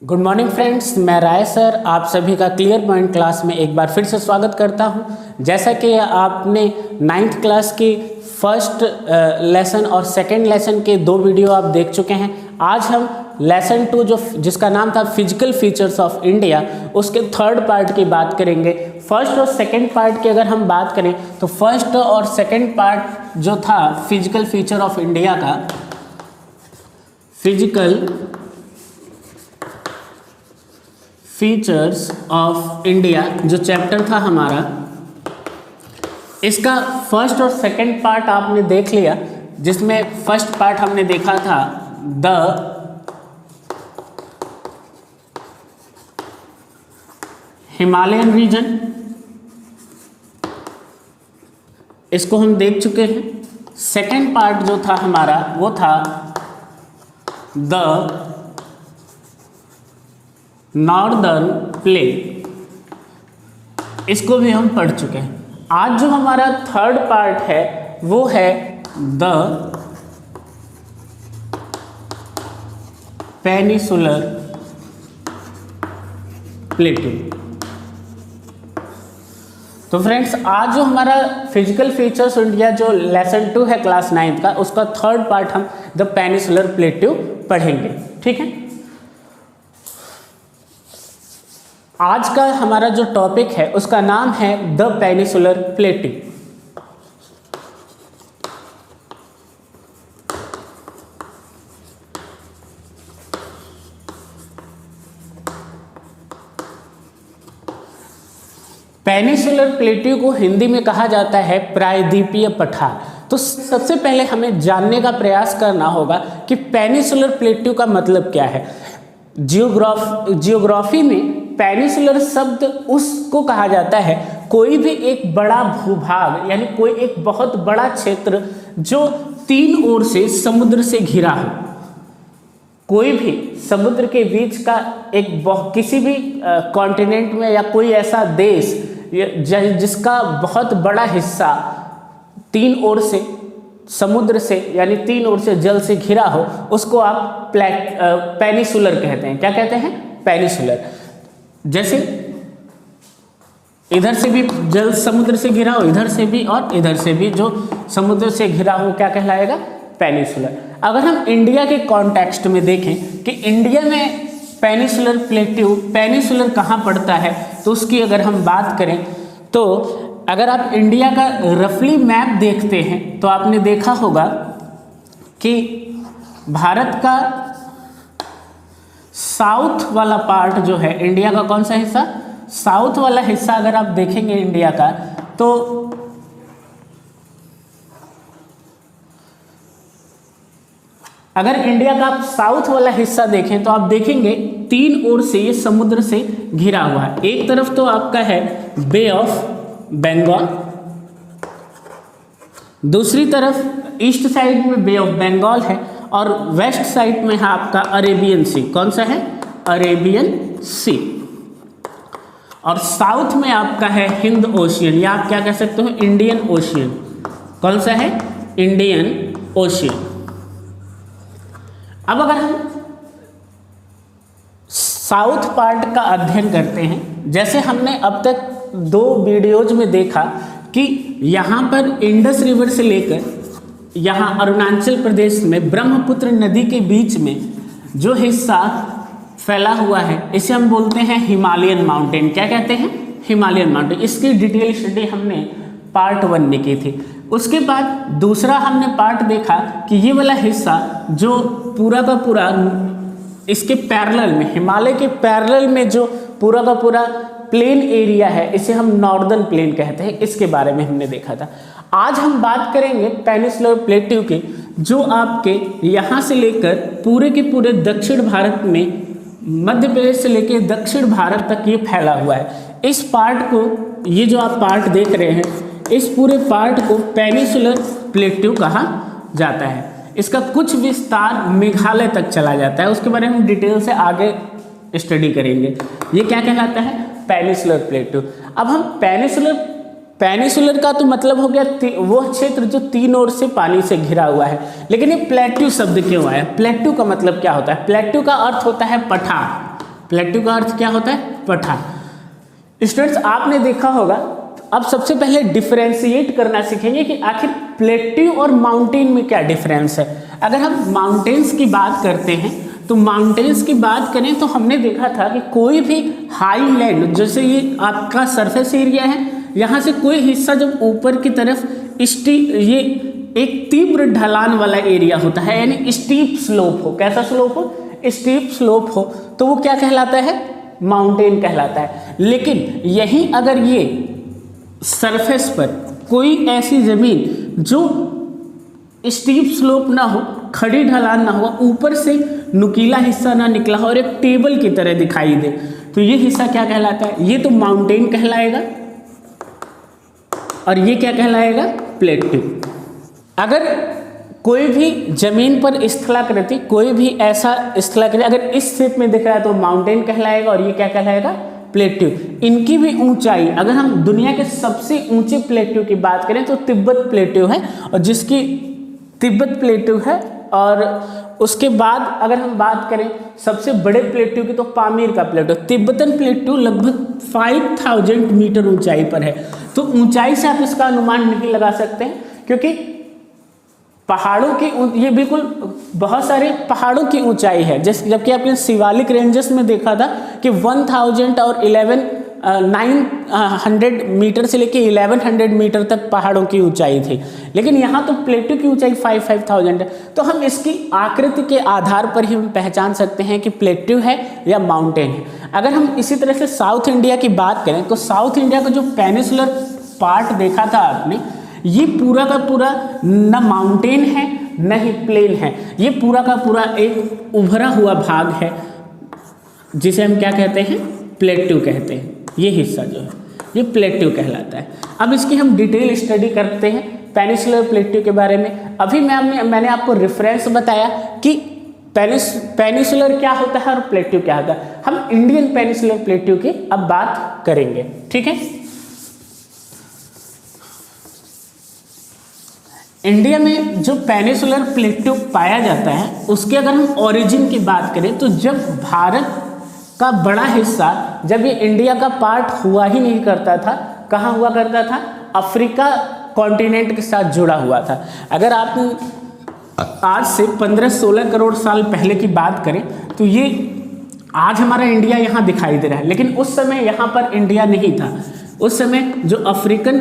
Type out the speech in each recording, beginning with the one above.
Good morning friends, मैं राय sir आप सभी का क्लियर पॉइंट क्लास में एक बार फिर से स्वागत करता हूं। जैसा कि आपने 9th क्लास की फर्स्ट लेसन और सेकंड लेसन के 2 वीडियो आप देख चुके हैं। आज हम लेसन 2 जिसका नाम था फिजिकल फीचर्स ऑफ इंडिया, उसके 3rd पार्ट की बात करेंगे। फर्स्ट और सेकंड पार्ट की अगर हम बात करें तो फर्स्ट और सेकंड पार्ट जो था फिजिकल फीचर ऑफ इंडिया का, फिजिकल फीचर्स ऑफ इंडिया जो चैप्टर था हमारा, इसका फर्स्ट और सेकंड पार्ट आपने देख लिया। जिसमें फर्स्ट पार्ट हमने देखा था द हिमालयन रीजन, इसको हम देख चुके हैं। सेकंड पार्ट जो था हमारा वो था द नॉर्दर्न प्लेन, इसको भी हम पढ़ चुके हैं। आज जो हमारा 3rd पार्ट है वो है द पेनिसुलर प्लेटू। तो फ्रेंड्स, आज जो हमारा फिजिकल फीचर्स इंडिया जो लेसन 2 है क्लास 9th का, उसका 3rd पार्ट हम द पेनिसुलर प्लेटू पढ़ेंगे। ठीक है, आज का हमारा जो टॉपिक है उसका नाम है द पेनिसुलर प्लेटू। पेनिसुलर प्लेटू को हिंदी में कहा जाता है प्रायद्वीपीय पठार। तो सबसे पहले हमें जानने का प्रयास करना होगा कि पेनिसुलर प्लेटू का मतलब क्या है। जियोग्राफी में पेनिसुलर शब्द उसको कहा जाता है कोई भी एक बड़ा भूभाग, यानी कोई एक बहुत बड़ा क्षेत्र जो 3 ओर से समुद्र से घिरा हो। कोई भी समुद्र के बीच का एक किसी भी कॉन्टिनेंट में या कोई ऐसा देश जिसका बहुत बड़ा हिस्सा 3 ओर से समुद्र से यानी 3 ओर से जल से घिरा हो, उसको आप पेनिसुलर कहते हैं। क्या कहते हैं? पेनिसुलर। जैसे इधर से भी जल समुद्र से घिरा हो, इधर से भी और इधर से भी जो समुद्र से घिरा हो, क्या कहलाएगा? पेनिसुलर। अगर हम इंडिया के कॉन्टेक्स्ट में देखें कि इंडिया में पेनिसुलर प्लेट्यू, पेनिसुलर कहाँ पड़ता है, तो उसकी अगर हम बात करें तो अगर आप इंडिया का रफली मैप देखते हैं तो आपने देखा होगा कि भारत का साउथ वाला पार्ट जो है इंडिया का, कौन सा हिस्सा? साउथ वाला हिस्सा अगर आप देखेंगे इंडिया का, तो अगर इंडिया का आप साउथ वाला हिस्सा देखें तो आप देखेंगे 3 ओर से ये समुद्र से घिरा हुआ है। एक तरफ तो आपका है बे ऑफ बंगाल, दूसरी तरफ ईस्ट साइड में बे ऑफ बंगाल है और वेस्ट साइड में है आपका अरेबियन सी। कौन सा है? अरेबियन सी। और साउथ में आपका है हिंद ओशियन, या आप क्या कह सकते हो? Indian ocean. कौन सा है? Indian ocean. अब अगर हम साउथ पार्ट का अध्ययन करते हैं, जैसे हमने अब तक 2 वीडियोज में देखा कि यहाँ पर इंडस रिवर से लेकर यहाँ अरुणाचल प्रदेश में ब्रह्मपुत्र नदी के बीच में जो हिस्सा फैला हुआ है, इसे हम बोलते हैं हिमालयन माउंटेन। क्या कहते हैं? Himalayan mountain. इसकी डिटेल स्टडी हमने पार्ट 1 में की थी। उसके बाद दूसरा हमने पार्ट देखा कि ये वाला हिस्सा जो पूरा का पूरा इसके पैरेलल में, हिमालय के पैरेलल में जो पूरा का पूरा प्लेन एरिया है, इसे हम नॉर्दर्न प्लेन कहते हैं। इसके बारे में हमने देखा था। आज हम बात करेंगे पेनिसुलर प्लेट्यू की, जो आपके यहाँ से लेकर पूरे के पूरे दक्षिण भारत में, मध्य प्रदेश से लेकर दक्षिण भारत तक ये फैला हुआ है। इस पार्ट को, ये जो आप पार्ट देख रहे हैं, इस पूरे पार्ट को पेनिसुलर प्लेट्यू कहा जाता है। इसका कुछ विस्तार मेघालय तक चला जाता है, उसके बारे में हम डिटेल से आगे स्टडी करेंगे। ये क्या कहलाता है? Peninsular plateau. अब हम पेनिसुलर का तो मतलब हो गया वो क्षेत्र जो 3 ओर से पानी से घिरा हुआ है, लेकिन ये प्लेट्यू शब्द क्यों आया? प्लेट्यू का मतलब क्या होता है? प्लेट्यू का अर्थ होता है पठार। प्लेट्यू का अर्थ क्या होता है? पठार। स्टूडेंट्स आपने देखा होगा, अब सबसे पहले डिफरेंशिएट करना सीखेंगे कि आखिर प्लेट्यू और माउंटेन में क्या डिफरेंस है। अगर हम माउंटेन्स की बात करते हैं तो माउंटेन्स की बात करें तो हमने देखा था कि कोई भी हाई लैंड, जैसे ये आपका सरफेस एरिया है, यहाँ से कोई हिस्सा जब ऊपर की तरफ ये एक तीव्र ढलान वाला एरिया होता है, यानी स्टीप स्लोप हो, कैसा स्लोप हो? स्टीप स्लोप हो, तो वो क्या कहलाता है? माउंटेन कहलाता है। लेकिन यहीं अगर ये सरफेस पर कोई ऐसी जमीन जो स्टीप स्लोप ना हो, खड़ी ढलान ना हो, ऊपर से नुकीला हिस्सा ना निकला हो और एक टेबल की तरह दिखाई दे, तो ये हिस्सा क्या कहलाता है? ये तो माउंटेन कहलाएगा और ये क्या कहलाएगा? प्लेट्यू। अगर कोई भी जमीन पर स्थलाकृति, कोई भी ऐसा स्थलाकृति अगर इस शेप में दिख रहा है तो माउंटेन कहलाएगा और ये क्या कहलाएगा? प्लेट्यू। इनकी भी ऊंचाई, अगर हम दुनिया के सबसे ऊंचे प्लेट्यू की बात करें तो तिब्बत प्लेट्यू है, और जिसकी तिब्बत प्लेट्यू है, और उसके बाद अगर हम बात करें सबसे बड़े प्लेट्यू की तो पामीर का प्लेट्यू। तिब्बतन प्लेट्यू लगभग 5000 मीटर ऊंचाई पर है। तो ऊंचाई से आप इसका अनुमान नहीं लगा सकते हैं, क्योंकि पहाड़ों की ये बिल्कुल बहुत सारे पहाड़ों की ऊंचाई है, जबकि आपने शिवालिक रेंजेस में देखा था कि 1000 और 900 मीटर से लेके 1100 मीटर तक पहाड़ों की ऊंचाई थी, लेकिन यहाँ तो प्लेट्यू की ऊंचाई 5000 है। तो हम इसकी आकृति के आधार पर ही हम पहचान सकते हैं कि प्लेट्यू है या माउंटेन है। अगर हम इसी तरह से साउथ इंडिया की बात करें तो साउथ इंडिया का जो पेनिसुलर पार्ट देखा था आपने, ये पूरा का पूरा न माउंटेन है न ही प्लेन है, ये पूरा का पूरा एक उभरा हुआ भाग है जिसे हम क्या कहते हैं? प्लेट्यू कहते हैं। ये हिस्सा जो है ये प्लेट्यू कहलाता है। अब इसकी हम डिटेल स्टडी करते हैं पेनिसुलर प्लेट्यू के बारे में। अभी मैंने आपको रेफरेंस बताया कि पेनिसुलर क्या होता है और प्लेट्यू क्या होता है। हम इंडियन पेनिसुलर प्लेट्यू की अब बात करेंगे, ठीक है। इंडिया में जो पेनिसुलर प्लेट्यू पाया जाता है उसके अगर हम ओरिजिन की बात करें तो जब भारत का बड़ा हिस्सा, जब ये इंडिया का पार्ट हुआ ही नहीं करता था, कहाँ हुआ करता था? अफ्रीका कॉन्टिनेंट के साथ जुड़ा हुआ था। अगर आप आज से 15-16 करोड़ साल पहले की बात करें तो ये आज हमारा इंडिया यहाँ दिखाई दे रहा है, लेकिन उस समय यहाँ पर इंडिया नहीं था। उस समय जो अफ्रीकन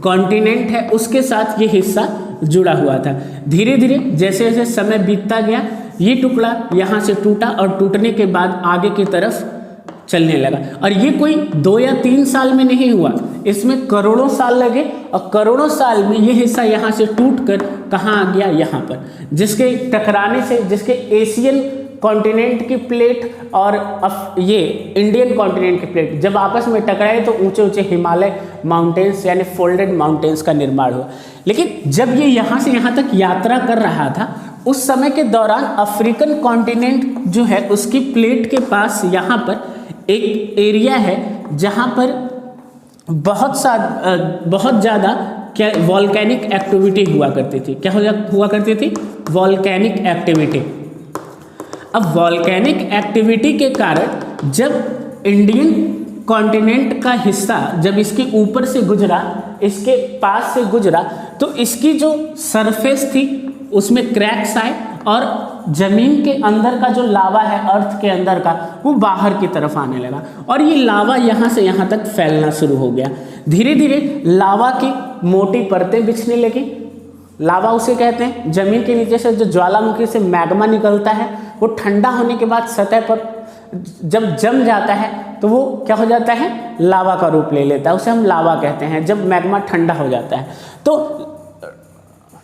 कॉन्टिनेंट है उसके साथ ये हिस्सा जुड़ा हुआ था। धीरे धीरे जैसे जैसे समय बीतता गया ये टुकड़ा यहाँ से टूटा और टूटने के बाद आगे की तरफ चलने लगा। और ये कोई 2 या 3 साल में नहीं हुआ, इसमें करोड़ों साल लगे और करोड़ों साल में ये हिस्सा यहाँ से टूटकर कहाँ आ गया? यहाँ पर, जिसके टकराने से, जिसके एशियन कॉन्टिनेंट की प्लेट और ये इंडियन कॉन्टिनेंट की प्लेट जब आपस में टकराए तो ऊंचे ऊंचे हिमालय माउंटेन्स यानी फोल्डेड माउंटेन्स का निर्माण हुआ। लेकिन जब ये यहाँ से यहाँ तक यात्रा कर रहा था उस समय के दौरान अफ्रीकन कॉन्टिनेंट जो है उसकी प्लेट के पास यहाँ पर एक एरिया है जहाँ पर बहुत ज़्यादा क्या वॉल्केनिक एक्टिविटी हुआ करती थी। क्या हुआ करती थी? Volcanic activity. अब वॉल्केनिक एक्टिविटी के कारण जब इंडियन कॉन्टिनेंट का हिस्सा जब इसके ऊपर से गुजरा, इसके पास से गुजरा, तो इसकी जो सरफेस थी उसमें क्रैक्स आए और जमीन के अंदर का जो लावा है अर्थ के अंदर का वो बाहर की तरफ आने लगा और ये लावा यहाँ से यहाँ तक फैलना शुरू हो गया। धीरे धीरे लावा की मोटी परतें बिछने लगी। लावा उसे कहते हैं, जमीन के नीचे से जो ज्वालामुखी से मैग्मा निकलता है वो ठंडा होने के बाद सतह पर जब जम जाता है तो वो क्या हो जाता है? लावा का रूप ले लेता है, उसे हम लावा कहते हैं। जब मैग्मा ठंडा हो जाता है तो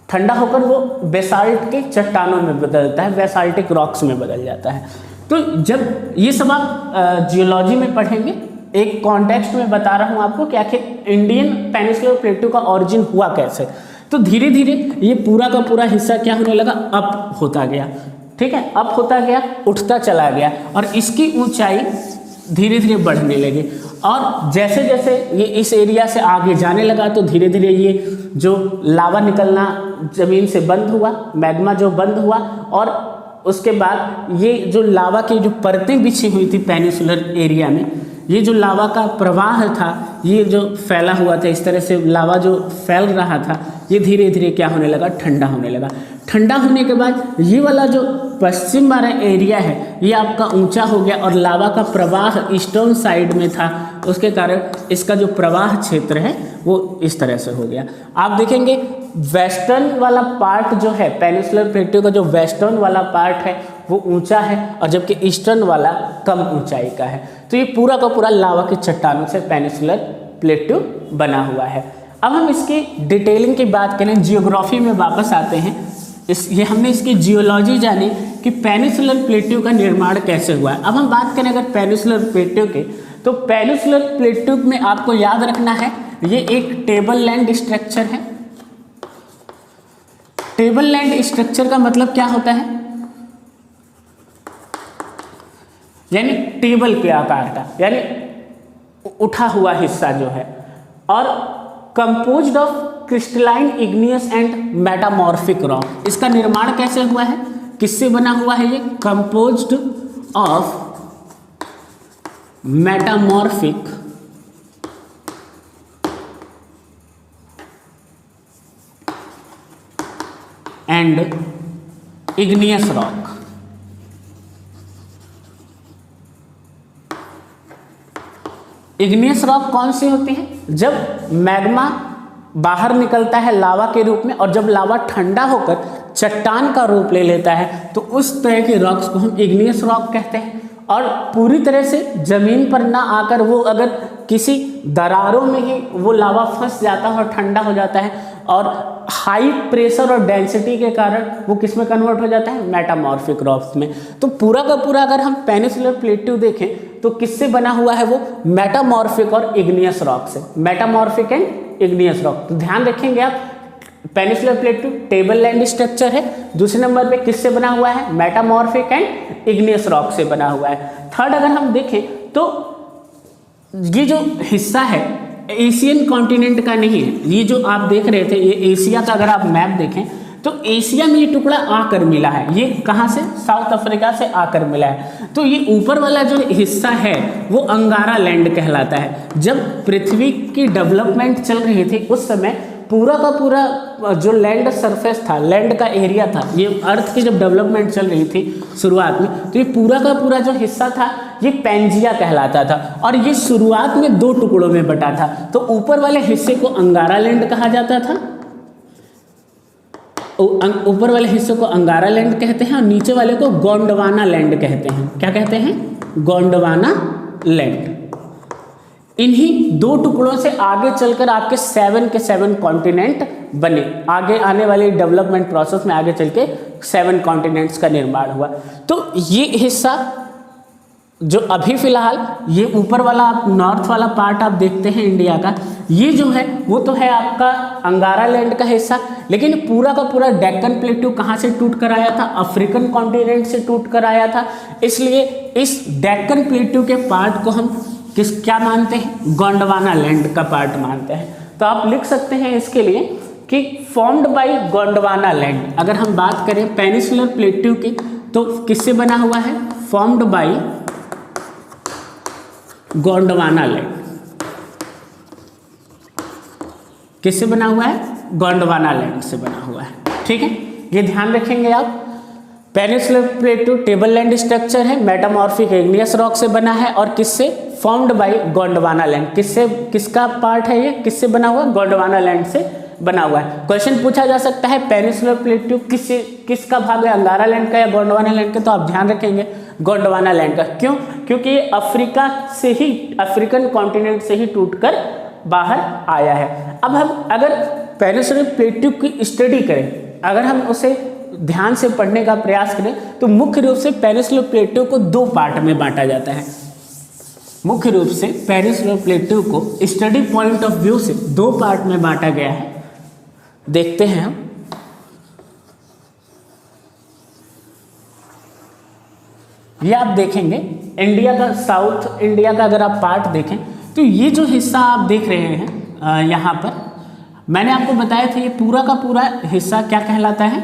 ठंडा होकर वो बेसाल्ट के चट्टानों में बदलता है, बेसाल्टिक रॉक्स में बदल जाता है। तो जब ये सब आप जियोलॉजी में पढ़ेंगे, एक कॉन्टेक्स्ट में बता रहा हूँ आपको कि आखिर इंडियन पेनिसुलर प्लेटू का ओरिजिन हुआ कैसे। तो धीरे धीरे ये पूरा का पूरा हिस्सा क्या होने लगा? अप होता गया, ठीक है, अप होता गया, उठता चला गया और इसकी ऊंचाई धीरे धीरे बढ़ने लगी। और जैसे जैसे ये इस एरिया से आगे जाने लगा तो धीरे धीरे ये जो लावा निकलना ज़मीन से बंद हुआ, मैग्मा जो बंद हुआ और उसके बाद ये जो लावा की जो परतें बिछी हुई थी पेनिनसुलर एरिया में, ये जो लावा का प्रवाह था, ये जो फैला हुआ था, इस तरह से लावा जो फैल रहा था, ये धीरे धीरे क्या होने लगा, ठंडा होने लगा। ठंडा होने के बाद ये वाला जो पश्चिम वाला एरिया है ये आपका ऊंचा हो गया और लावा का प्रवाह ईस्टर्न साइड में था, उसके कारण इसका जो प्रवाह क्षेत्र है वो इस तरह से हो गया। आप देखेंगे वेस्टर्न वाला पार्ट जो है पेनिनसुलर प्लेटू का, जो वेस्टर्न वाला पार्ट है वो ऊंचा है और जबकि ईस्टर्न वाला कम ऊंचाई का है। तो ये पूरा का पूरा लावा की चट्टानों से पेनिनसुलर प्लेटू बना हुआ है। अब हम इसकी डिटेलिंग की बात करें, जियोग्राफी में वापस आते हैं। ये हमने इसकी जियोलॉजी जानी कि पेनिनसुलर प्लेटू का निर्माण कैसे हुआ है। अब हम बात करें अगर पेनिनसुलर प्लेटू के, तो पेनिनसुलर प्लेटू में आपको याद रखना है ये एक टेबल लैंड स्ट्रक्चर है। टेबल लैंड स्ट्रक्चर का मतलब क्या होता है, यानी टेबल के आकार का, यानी उठा हुआ हिस्सा जो है, और composed of crystalline igneous and metamorphic rock. इसका निर्माण कैसे हुआ है, किससे बना हुआ है, ये composed of metamorphic and igneous rock. Igneous rock कौन सी होती है, जब मैग्मा बाहर निकलता है लावा के रूप में और जब लावा ठंडा होकर चट्टान का रूप ले लेता है तो उस तरह के रॉक्स को हम इग्नियस रॉक कहते हैं। और पूरी तरह से जमीन पर ना आकर वो अगर किसी दरारों में ही वो लावा फंस जाता है और ठंडा हो जाता है और हाई प्रेशर और डेंसिटी के कारण वो किस में कन्वर्ट हो जाता है, मेटामॉर्फिक रॉक्स में। तो पूरा का पूरा अगर हम पेनिनसुलर प्लेटू देखें तो किससे बना हुआ है, वो मेटामॉर्फिक और इग्नियस रॉक से, मेटामॉर्फिक एंड इग्नियस रॉक। तो ध्यान रखेंगे आप, पेनिनसुलर प्लेटू टेबल लैंड स्ट्रक्चर है, दूसरे नंबर पे किससे बना हुआ है, मेटामॉर्फिक एंड इग्नियस रॉक से बना हुआ है। थर्ड अगर हम देखें तो ये जो हिस्सा है एशियन कॉन्टिनेंट का नहीं है, ये जो आप देख रहे थे ये एशिया का, अगर आप मैप देखें तो एशिया में ये टुकड़ा आकर मिला है, ये कहाँ से, साउथ अफ्रीका से आकर मिला है। तो ये ऊपर वाला जो हिस्सा है वो अंगारा लैंड कहलाता है। जब पृथ्वी की डेवलपमेंट चल रही थी उस समय पूरा का पूरा जो लैंड सरफेस था, लैंड का एरिया था, ये अर्थ की जब डेवलपमेंट चल रही थी शुरुआत में, तो ये पूरा का पूरा जो हिस्सा था ये पैंजिया कहलाता था और ये शुरुआत में दो टुकड़ों में बटा था। तो ऊपर वाले हिस्से को अंगारा लैंड कहा जाता था, ऊपर वाले हिस्से को अंगारा लैंड कहते हैं और नीचे वाले को गोंडवाना लैंड कहते हैं। क्या कहते हैं, गोंडवाना लैंड। इन्हीं दो टुकड़ों से आगे चलकर आपके 7 के 7 कॉन्टिनेंट बने। आगे आने वाले डेवलपमेंट प्रोसेस में आगे चल के 7 कॉन्टिनेंट्स का निर्माण हुआ। तो ये हिस्सा जो अभी फिलहाल ये ऊपर वाला आप नॉर्थ वाला पार्ट आप देखते हैं इंडिया का, ये जो है वो तो है आपका अंगारा लैंड का हिस्सा, लेकिन पूरा का पूरा डेक्कन प्लेटू कहाँ से टूट कर आया था, अफ्रीकन कॉन्टिनेंट से टूट कर आया था। इसलिए इस डेक्कन प्लेटू के पार्ट को हम क्या मानते हैं, गोंडवाना लैंड का पार्ट मानते हैं। तो आप लिख सकते हैं इसके लिए कि फॉर्म्ड बाय गोंडवाना लैंड। अगर हम बात करें पेनिनसुलर प्लेटू की तो किससे बना हुआ है, फॉर्म्ड बाय गोंडवाना लैंड। किससे बना हुआ है, गोंडवाना लैंड से बना हुआ है। ठीक है, ये ध्यान रखेंगे आप। पेनिनसुलर प्लेटू टेबल लैंड स्ट्रक्चर है, मेटामॉर्फिक इग्नियस रॉक से बना है और किससे, फॉर्म्ड बाय गोंडवाना लैंड। किससे, किसका पार्ट है ये, किससे बना हुआ, गोंडवाना लैंड से बना हुआ है। क्वेश्चन पूछा जा सकता है पेनिनसुलर प्लेटू किसका भाग है, अंगारा लैंड का या गोंडवाना लैंड का, तो आप ध्यान रखेंगे गोंडवाना लैंड का। क्यों, क्योंकि ये अफ्रीका से ही, अफ्रीकन कॉन्टिनेंट से ही टूटकर बाहर आया है। अब हम अगर पेनिनसुलर प्लेटू की स्टडी करें, अगर हम उसे ध्यान से पढ़ने का प्रयास करें तो मुख्य रूप से पेनिनसुलर प्लेटू को दो पार्ट में बांटा जाता है। मुख्य रूप से पेनिनसुलर प्लेटू को स्टडी पॉइंट ऑफ व्यू से दो पार्ट में बांटा गया है। देखते हैं हम, ये आप देखेंगे इंडिया का, साउथ इंडिया का अगर आप पार्ट देखें तो ये जो हिस्सा आप देख रहे हैं यहाँ पर, मैंने आपको बताया था ये पूरा का पूरा हिस्सा क्या कहलाता है,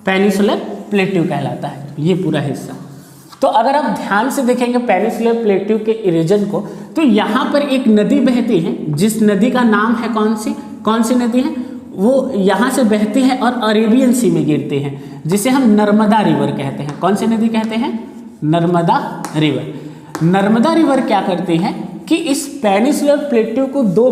पेनिनसुलर प्लेट्यू कहलाता है, ये पूरा हिस्सा। तो अगर आप ध्यान से देखेंगे पेनिनसुलर प्लेट्यू के रीजन को, तो यहाँ पर एक नदी बहती है, जिस नदी का नाम है कौन सी नदी है, वो यहाँ से बहती है और अरेबियन सी में गिरती है, जिसे हम नर्मदा रिवर कहते हैं। कौन सी नदी कहते हैं? नर्मदा रिवर। नर्मदा रिवर क्या करती है कि इस पेनिनसुलर प्लेट्यू को दो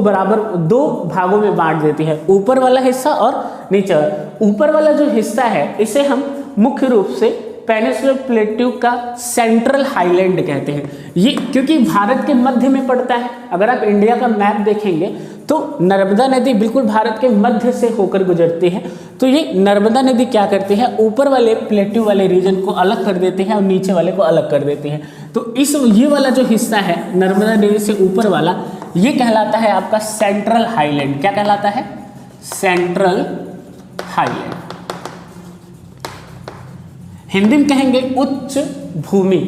भागों में बांट देती है, ऊपर वाला हिस्सा और नीचे वाला। ऊपर वाला जो हिस्सा है इसे हम मुख्य रूप से पेनिनसुलर प्लेट्यू का सेंट्रल हाईलैंड कहते हैं। ये क्योंकि भारत के मध्य में पड़ता है। अगर आप इंडिया का मैप देखेंगे तो नर्मदा नदी बिल्कुल भारत के मध्य से होकर गुजरती है। तो ये नर्मदा नदी क्या करती है, ऊपर वाले प्लेट्यू वाले रीजन को अलग कर देती है और नीचे वाले को अलग कर देती है। तो ये वाला जो हिस्सा है नर्मदा नदी से ऊपर वाला, ये कहलाता है आपका सेंट्रल हाईलैंड। क्या कहलाता है? Central highland. हिंदी में कहेंगे उच्च भूमि,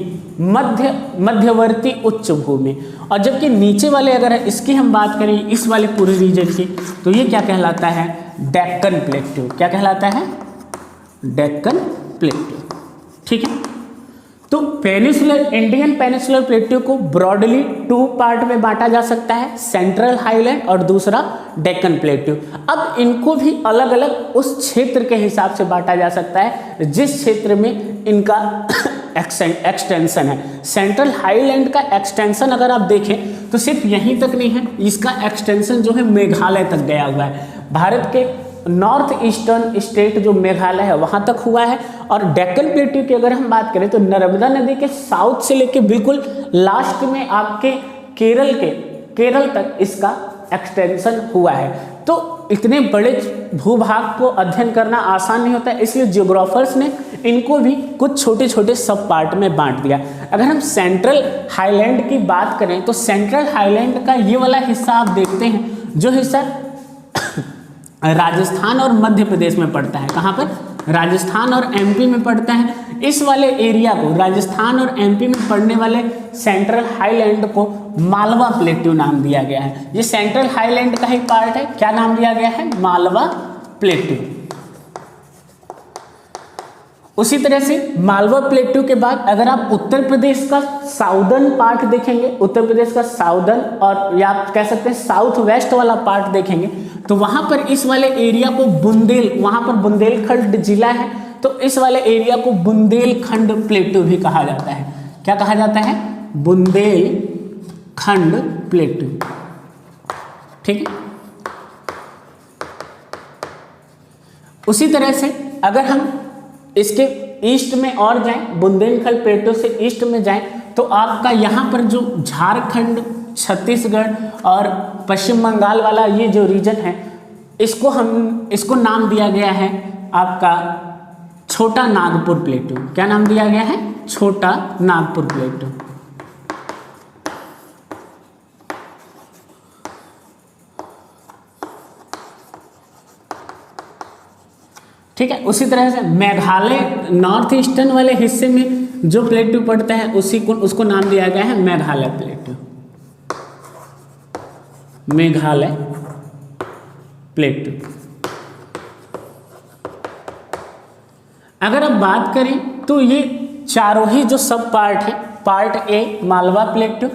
मध्यवर्ती उच्च भूमि। और जबकि नीचे वाले अगर इसकी हम बात करें, इस वाले पूरे रीजन की, तो ये क्या कहलाता है? डेक्कन प्लेट्यू। क्या कहलाता है? डेक्कन प्लेट्यू। ठीक है। तो इंडियन पेनिनसुलर प्लेट्यू को ब्रॉडली 2 पार्ट में बांटा जा सकता है, सेंट्रल हाईलैंड और दूसरा डेक्कन प्लेट्यू। अब इनको भी अलग अलग उस क्षेत्र के हिसाब से बांटा जा सकता है जिस क्षेत्र में इनका एक्सटेंशन है। सेंट्रल हाईलैंड का एक्सटेंशन अगर आप देखें तो सिर्फ यहीं तक नहीं है, इसका एक्सटेंशन जो है मेघालय तक गया हुआ है। भारत के नॉर्थ ईस्टर्न स्टेट जो मेघालय है वहाँ तक हुआ है। और डेक्कन प्लेट्यू की अगर हम बात करें तो नर्मदा नदी के साउथ से लेके बिल्कुल लास्ट में आपके केरल तक इसका एक्सटेंशन हुआ है। तो इतने बड़े भूभाग को अध्ययन करना आसान नहीं होता है, इसलिए जियोग्राफर्स ने इनको भी कुछ छोटे छोटे सब पार्ट में बांट दिया। अगर हम सेंट्रल हाईलैंड की बात करें तो सेंट्रल हाईलैंड का ये वाला हिस्सा आप देखते हैं, जो हिस्सा राजस्थान और मध्य प्रदेश में पड़ता है। कहाँ पर? राजस्थान और एमपी में पड़ता है। इस वाले एरिया को, राजस्थान और एमपी में पड़ने वाले सेंट्रल हाईलैंड को मालवा प्लेट्यू नाम दिया गया है। ये सेंट्रल हाईलैंड का ही पार्ट है। क्या नाम दिया गया है? मालवा प्लेट्यू। उसी तरह से मालवा प्लेट्यू के बाद अगर आप उत्तर प्रदेश का साउदर्न पार्ट देखेंगे, उत्तर प्रदेश का साउदर्न और या आप कह सकते हैं साउथ वेस्ट वाला पार्ट देखेंगे, तो वहां पर इस वाले एरिया को वहां पर बुंदेलखंड जिला है, तो इस वाले एरिया को बुंदेलखंड प्लेट्यू भी कहा जाता है। क्या कहा जाता है? बुंदेलखंड प्लेट्यू। ठीक है। उसी तरह से अगर हम इसके ईस्ट में और जाएं, बुंदेलखंड प्लेट्यू से ईस्ट में जाएं, तो आपका यहाँ पर जो झारखंड, छत्तीसगढ़ और पश्चिम बंगाल वाला ये जो रीजन है, इसको नाम दिया गया है आपका छोटा नागपुर प्लेट्यू। क्या नाम दिया गया है? छोटा नागपुर प्लेट्यू। ठीक है। उसी तरह से मेघालय नॉर्थ ईस्टर्न वाले हिस्से में जो प्लेट्यू पड़ता है उसको नाम दिया गया है मेघालय प्लेट्यू। मेघालय प्लेट्यू। अगर आप बात करें तो ये चारों ही जो सब पार्ट है, part A Malwa plateau,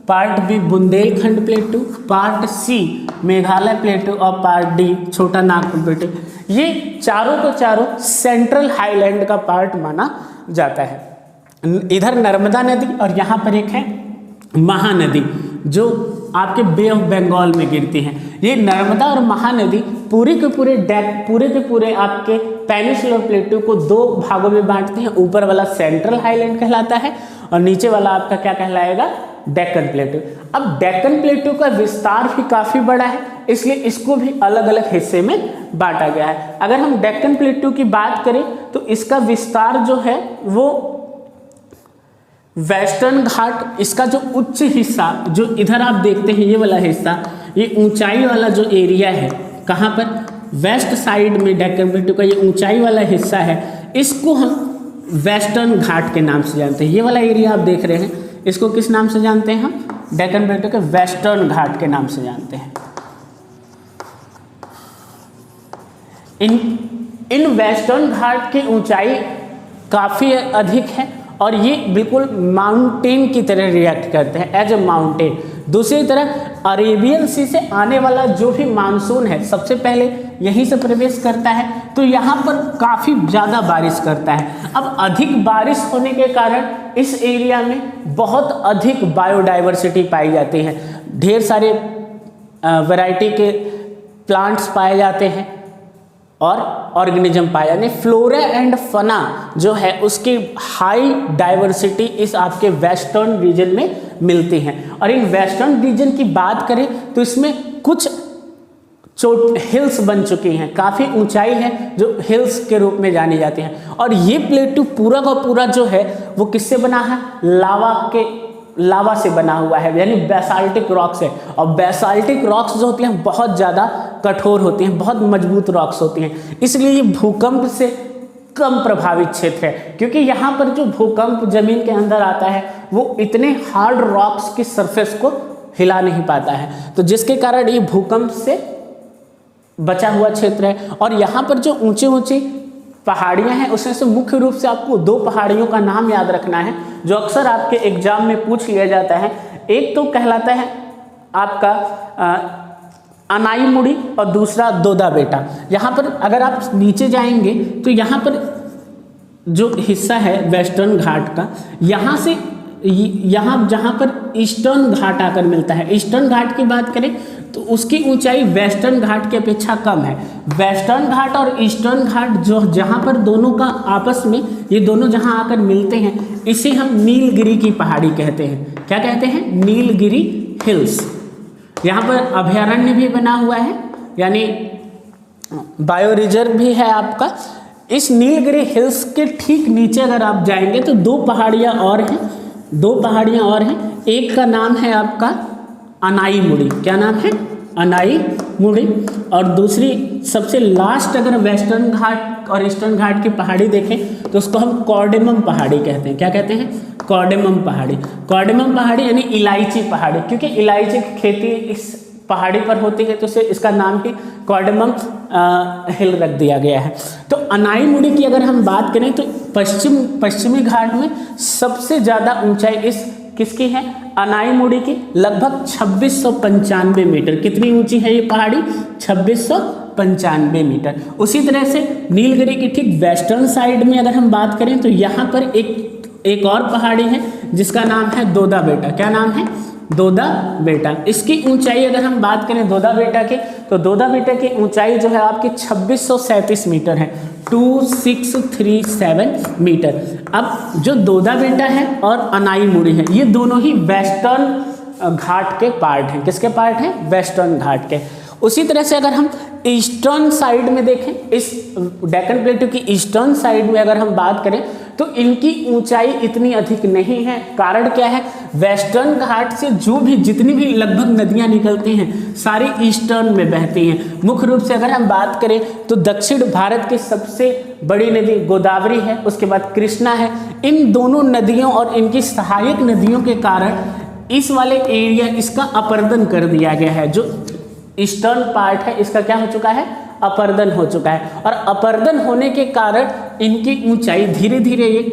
part B Bundelkhand plateau, part C Meghalaya plateau और part D Chota Nagpur plateau, ये चारों को चारों सेंट्रल हाईलैंड का पार्ट माना जाता है। इधर नर्मदा नदी और यहाँ पर एक है महानदी जो आपके बे ऑफ बंगाल में गिरती हैं। ये नर्मदा और महानदी पूरे के पूरे आपके पेनिनसुलर प्लेट्यू को 2 भागों में बांटते हैं। ऊपर वाला सेंट्रल हाईलैंड कहलाता है और नीचे वाला आपका क्या कहलाएगा? डेक्कन प्लेट्यू। अब डेक्कन प्लेट्यू का विस्तार भी काफ़ी बड़ा है, इसलिए इसको भी अलग अलग हिस्से में बांटा गया है। अगर हम डेक्कन प्लेट्यू की बात करें तो इसका विस्तार जो है वो वेस्टर्न घाट, इसका जो उच्च हिस्सा जो इधर आप देखते हैं ये वाला हिस्सा, ये ऊंचाई वाला जो एरिया है, कहाँ पर? वेस्ट साइड में डेक्कन प्लेट्यू का ये ऊंचाई वाला हिस्सा है, इसको हम वेस्टर्न घाट के नाम से जानते हैं। ये वाला एरिया आप देख रहे हैं, इसको किस नाम से जानते हैं हम? डेक्कन प्लेट्यू के वेस्टर्न घाट के नाम से जानते हैं। इन वेस्टर्न घाट की ऊंचाई काफ़ी अधिक है और ये बिल्कुल माउंटेन की तरह रिएक्ट करते हैं, एज ए माउंटेन। दूसरी तरफ अरेबियन सी से आने वाला जो भी मानसून है सबसे पहले यहीं से प्रवेश करता है, तो यहाँ पर काफ़ी ज़्यादा बारिश करता है। अब अधिक बारिश होने के कारण इस एरिया में बहुत अधिक बायोडाइवर्सिटी पाई जाती है, ढेर सारे वैरायटी के प्लांट्स पाए जाते हैं और ऑर्गेनिज्म पाया, यानी फ्लोरा एंड फना जो है उसकी हाई डाइवर्सिटी इस आपके वेस्टर्न रीजन में मिलती हैं। और इन वेस्टर्न रीजन की बात करें तो इसमें कुछ हिल्स बन चुकी हैं, काफ़ी ऊंचाई है जो हिल्स के रूप में जानी जाती हैं। और ये प्लेटू पूरा का पूरा जो है वो किससे बना है, लावा से बना हुआ है, यानी बेसाल्टिक रॉक्स है। और बेसाल्टिक रॉक्स जो होती हैं बहुत ज़्यादा कठोर होती हैं, बहुत मजबूत रॉक्स होती हैं, इसलिए ये भूकंप से कम प्रभावित क्षेत्र है, क्योंकि यहाँ पर जो भूकंप जमीन के अंदर आता है वो इतने हार्ड रॉक्स की सरफेस को हिला नहीं पाता है, तो जिसके कारण ये भूकंप से बचा हुआ क्षेत्र है। और यहाँ पर जो ऊंचे ऊंचे पहाड़ियाँ हैं उसमें से मुख्य रूप से आपको दो पहाड़ियों का नाम याद रखना है जो अक्सर आपके एग्जाम में पूछ लिया जाता है। एक तो कहलाता है आपका अनाईमुड़ी और दूसरा दोदा बेटा। यहाँ पर अगर आप नीचे जाएंगे तो यहाँ पर जो हिस्सा है वेस्टर्न घाट का, यहाँ से यहाँ जहाँ पर ईस्टर्न घाट आकर मिलता है, ईस्टर्न घाट की बात करें तो उसकी ऊंचाई वेस्टर्न घाट की अपेक्षा कम है। वेस्टर्न घाट और ईस्टर्न घाट जो जहाँ पर दोनों का आपस में ये दोनों जहाँ आकर मिलते हैं इसे हम नीलगिरी की पहाड़ी कहते हैं। क्या कहते हैं, नीलगिरी हिल्स। यहाँ पर अभयारण्य भी बना हुआ है, यानी बायो रिजर्व भी है आपका। इस नीलगिरी हिल्स के ठीक नीचे अगर आप जाएंगे तो दो पहाड़ियाँ और हैं, एक का नाम है आपका अनाईमुड़ी। क्या नाम है, अनाईमुड़ी। और दूसरी सबसे लास्ट अगर वेस्टर्न घाट और ईस्टर्न घाट की पहाड़ी देखें तो उसको हम कॉर्डेमम पहाड़ी कहते हैं। क्या कहते हैं, कॉर्डेमम पहाड़ी। कॉर्डेमम पहाड़ी यानी इलायची पहाड़ी, क्योंकि इलायची की खेती इस पहाड़ी पर होती है तो इसे इसका नाम भी कॉर्डेमम हिल रख दिया गया है। तो अनाईमुड़ी की अगर हम बात करें तो पश्चिमी घाट में सबसे ज़्यादा ऊंचाई इस किसकी है, अनाईमुड़ी की, लगभग 2695 मीटर। कितनी ऊंची है ये पहाड़ी, 2695 मीटर। उसी तरह से नीलगिरी की ठीक वेस्टर्न साइड में अगर हम बात करें तो यहाँ पर एक और पहाड़ी है जिसका नाम है दोदा बेटा। क्या नाम है, दोदा बेटा। इसकी ऊंचाई अगर हम बात करें दोदा बेटा की तो दोदा बेटा की ऊंचाई जो है आपकी 2637 मीटर है, 2637 मीटर। अब जो दोदा बेटा है और अनाईमुड़ी है ये दोनों ही वेस्टर्न घाट के पार्ट हैं। किसके पार्ट हैं, वेस्टर्न घाट के। उसी तरह से अगर हम ईस्टर्न साइड में देखें, इस डेक्कन प्लेटू की ईस्टर्न साइड में अगर हम बात करें तो इनकी ऊंचाई इतनी अधिक नहीं है। कारण क्या है, वेस्टर्न घाट से जितनी भी लगभग नदियां निकलती हैं सारी ईस्टर्न में बहती हैं। मुख्य रूप से अगर हम बात करें तो दक्षिण भारत की सबसे बड़ी नदी गोदावरी है, उसके बाद कृष्णा है। इन दोनों नदियों और इनकी सहायक नदियों के कारण इस वाले एरिया इसका अपरदन कर दिया गया है। जो ईस्टर्न पार्ट है इसका क्या हो चुका है, अपर्दन हो चुका है। और अपर्दन होने के कारण इनकी ऊंचाई धीरे धीरे ये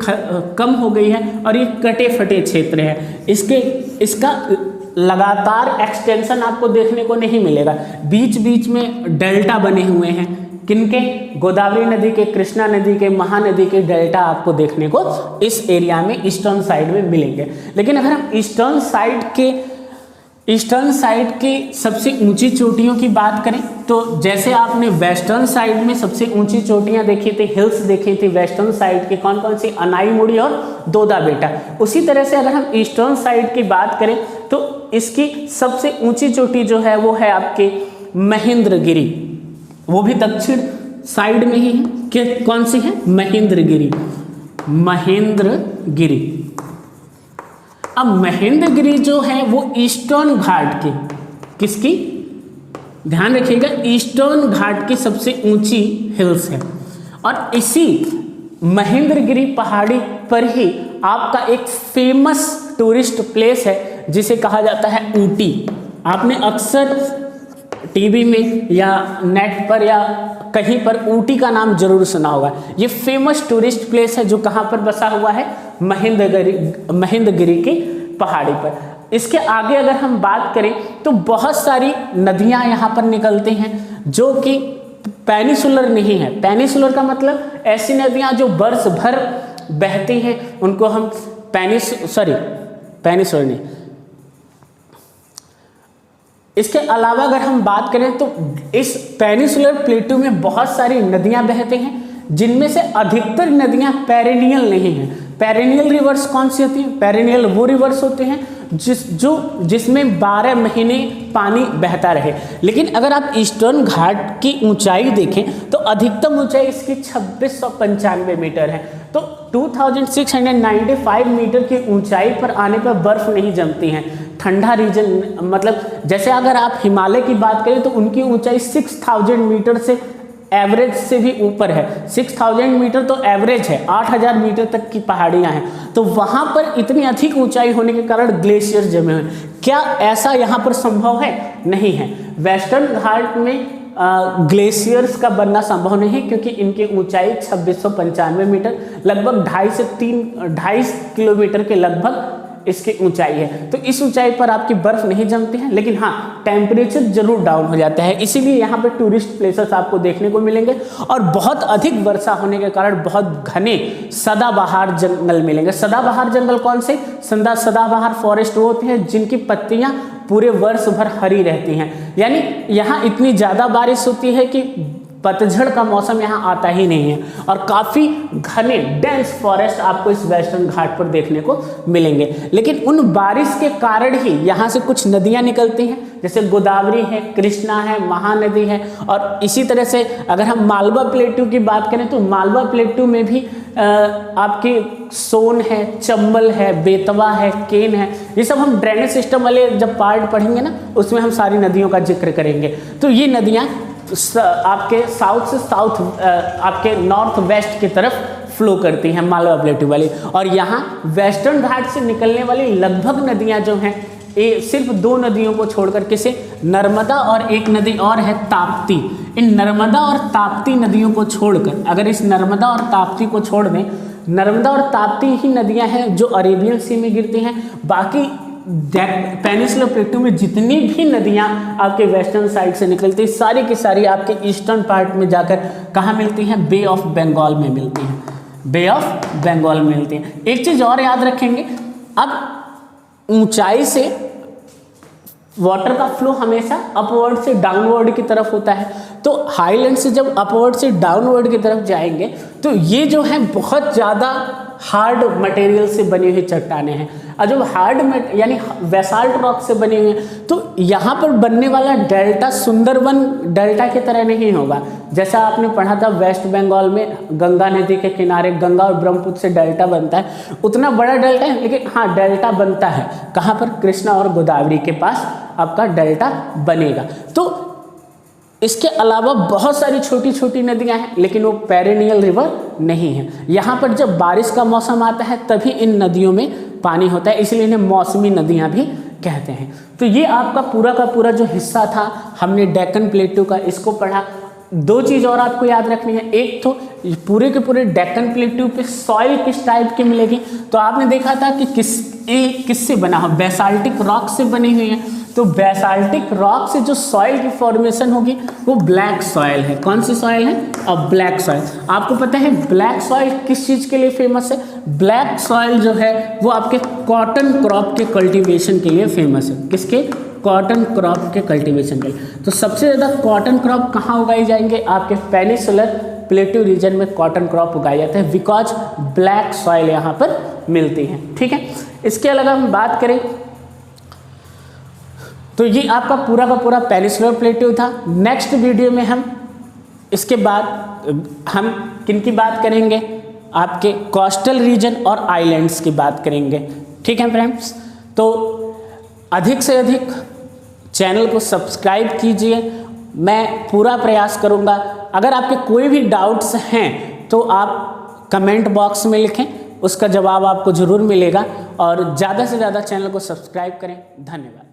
कम हो गई है और ये कटे फटे क्षेत्र है। इसका लगातार एक्सटेंशन आपको देखने को नहीं मिलेगा। बीच बीच में डेल्टा बने हुए हैं, किनके, गोदावरी नदी के, कृष्णा नदी के, महानदी के डेल्टा आपको देखने को इस एरिया में ईस्टर्न साइड में मिलेंगे। लेकिन अगर हम ईस्टर्न साइड के सबसे ऊंची चोटियों की बात करें तो जैसे आपने वेस्टर्न साइड में सबसे ऊंची चोटियां देखी थी, हिल्स देखी थी वेस्टर्न साइड की, कौन कौन सी, अनाईमुड़ी और दोदा बेटा। उसी तरह से अगर हम ईस्टर्न साइड की बात करें तो इसकी सबसे ऊंची चोटी जो है वो है आपके महेंद्रगिरी, वो भी दक्षिण साइड में ही है। कि कौन सी है, महेंद्रगिरी। अब महेंद्रगिरी जो है वो ईस्टर्न घाट की, किसकी, ध्यान रखिएगा, ईस्टर्न घाट की सबसे ऊंची हिल्स है। और इसी महेंद्रगिरी पहाड़ी पर ही आपका एक फेमस टूरिस्ट प्लेस है जिसे कहा जाता है ऊटी। आपने अक्सर टीवी में या नेट पर या कहीं पर ऊटी का नाम जरूर सुना होगा। ये फेमस टूरिस्ट प्लेस है जो कहाँ पर बसा हुआ है, महेंद्रगिरी की पहाड़ी पर। इसके आगे अगर हम बात करें तो बहुत सारी नदियाँ यहाँ पर निकलती हैं जो कि पेनिसुलर नहीं है। पेनिसुलर का मतलब ऐसी नदियाँ जो वर्ष भर बहती हैं, उनको हम पेनिसुलर नहीं। इसके अलावा अगर हम बात करें तो इस पेनिसुलर प्लेटू में बहुत सारी नदियां बहती हैं, जिनमें से अधिकतर नदियां पेरेनियल नहीं हैं। पेरेनियल रिवर्स कौन सी होती हैं? पेरेनियल वो रिवर्स होते हैं जिसमें 12 महीने पानी बहता रहे। लेकिन अगर आप ईस्टर्न घाट की ऊंचाई देखें तो अधिकतम ऊंचाई इसकी 2695 मीटर है। तो 2695 मीटर की ऊंचाई पर आने पर बर्फ नहीं जमती है। ठंडा रीजन, मतलब जैसे अगर आप हिमालय की बात करें तो उनकी ऊंचाई 6000 मीटर से एवरेज से भी ऊपर है। 6000 मीटर तो एवरेज है, 8000 मीटर तक की पहाड़ियां हैं। तो वहां पर इतनी अधिक ऊंचाई होने के कारण ग्लेशियर जमे हुए हैं। क्या ऐसा यहाँ पर संभव है? नहीं है। वेस्टर्न घाट में ग्लेशियर्स का बनना संभव नहीं है, क्योंकि इनकी ऊंचाई 2695 मीटर, लगभग 2.5 से 2.5 किलोमीटर के लगभग इसकी ऊंचाई है। तो इस ऊंचाई पर आपकी बर्फ नहीं जमती है, लेकिन हाँ टेम्परेचर जरूर डाउन हो जाता है। इसीलिए यहाँ पे टूरिस्ट प्लेसेस आपको देखने को मिलेंगे और बहुत अधिक वर्षा होने के कारण बहुत घने सदाबहार जंगल मिलेंगे। सदाबहार जंगल कौन से? सदाबहार फॉरेस्ट वो होते हैं जिनकी पत्तियां पूरे वर्ष भर हरी रहती हैं। यानी यहाँ इतनी ज़्यादा बारिश होती है कि पतझड़ का मौसम यहाँ आता ही नहीं है, और काफ़ी घने डेंस फॉरेस्ट आपको इस वेस्टर्न घाट पर देखने को मिलेंगे। लेकिन उन बारिश के कारण ही यहाँ से कुछ नदियाँ निकलती हैं, जैसे गोदावरी है, कृष्णा है, महानदी है। और इसी तरह से अगर हम मालवा प्लेटू की बात करें तो मालवा प्लेटू में भी आपकी सोन है, चंबल है, बेतवा है, केन है। ये सब हम ड्रेनेज सिस्टम वाले जब पार्ट पढ़ेंगे ना, उसमें हम सारी नदियों का जिक्र करेंगे। तो ये नदियाँ आपके साउथ से आपके नॉर्थ वेस्ट की तरफ फ्लो करती हैं, मालवा प्लेटू वाली। और यहाँ वेस्टर्न घाट से निकलने वाली लगभग नदियाँ जो हैं, ये सिर्फ 2 नदियों को छोड़कर, किसे? नर्मदा और एक नदी और है ताप्ती। इन नर्मदा और ताप्ती नदियों को छोड़कर, अगर इस नर्मदा और ताप्ती को छोड़ दें, नर्मदा और ताप्ती ही नदियाँ हैं जो अरेबियन सी में गिरती हैं। बाकी पेनिसुलर प्लेटू में जितनी भी नदियाँ आपके वेस्टर्न साइड से निकलती, सारी की सारी आपके ईस्टर्न पार्ट में जाकर कहाँ मिलती हैं? बे ऑफ बंगाल में मिलती हैं। बे ऑफ बंगाल में मिलती हैं। एक चीज़ और याद रखेंगे, अब ऊंचाई से वाटर का फ्लो हमेशा अपवर्ड से डाउनवर्ड की तरफ होता है। तो हाईलैंड से जब अपवर्ड से डाउनवर्ड की तरफ जाएंगे तो ये जो है बहुत ज़्यादा हार्ड मटेरियल से बनी हुई चट्टानें हैं। और जब हार्ड यानी बेसाल्ट रॉक से बनी हुई हैं, तो यहाँ पर बनने वाला डेल्टा सुंदरबन डेल्टा की तरह नहीं होगा। जैसा आपने पढ़ा था वेस्ट बंगाल में गंगा नदी के किनारे गंगा और ब्रह्मपुत्र से डेल्टा बनता है, उतना बड़ा डेल्टा है, लेकिन हाँ डेल्टा बनता है कहाँ पर? कृष्णा और गोदावरी के पास आपका डेल्टा बनेगा। तो इसके अलावा बहुत सारी छोटी छोटी नदियां हैं, लेकिन वो पेरेनियल रिवर नहीं है। यहाँ पर जब बारिश का मौसम आता है तभी इन नदियों में पानी होता है, इसलिए इन्हें मौसमी नदियाँ भी कहते हैं। तो ये आपका पूरा का पूरा जो हिस्सा था, हमने डेक्कन प्लेटू का, इसको पढ़ा। 2 चीज़ और आपको याद रखनी है। एक तो पूरे के पूरे डेक्कन प्लेटू पे सॉइल किस टाइप की मिलेगी, तो आपने देखा था कि किससे बना हो? बेसाल्टिक रॉक से बनी हुई है। तो बेसाल्टिक रॉक से जो सॉइल की फॉर्मेशन होगी वो ब्लैक सॉइल है। कौन सी सॉइल है? और ब्लैक सॉइल। आपको पता है ब्लैक सॉइल किस चीज़ के लिए फेमस है? ब्लैक सॉइल जो है वो आपके कॉटन क्रॉप के कल्टीवेशन के लिए फेमस है। किसके? कॉटन क्रॉप के कल्टीवेशन के लिए। तो सबसे ज़्यादा कॉटन क्रॉप कहाँ उगाई जाएंगे? आपके पेनिसुलर प्लेटू रीजन में कॉटन क्रॉप उगाए जाते हैं, बिकॉज ब्लैक सॉइल यहाँ पर मिलती है। ठीक है। इसके अलावा हम बात करें तो ये आपका पूरा का पूरा पेनिसुलर प्लेटू था। नेक्स्ट वीडियो में हम इसके बाद हम किन की बात करेंगे? आपके कोस्टल रीजन और आइलैंड्स की बात करेंगे। ठीक है फ्रेंड्स, तो अधिक से अधिक चैनल को सब्सक्राइब कीजिए। मैं पूरा प्रयास करूँगा। अगर आपके कोई भी डाउट्स हैं तो आप कमेंट बॉक्स में लिखें, उसका जवाब आपको ज़रूर मिलेगा। और ज़्यादा से ज़्यादा चैनल को सब्सक्राइब करें। धन्यवाद।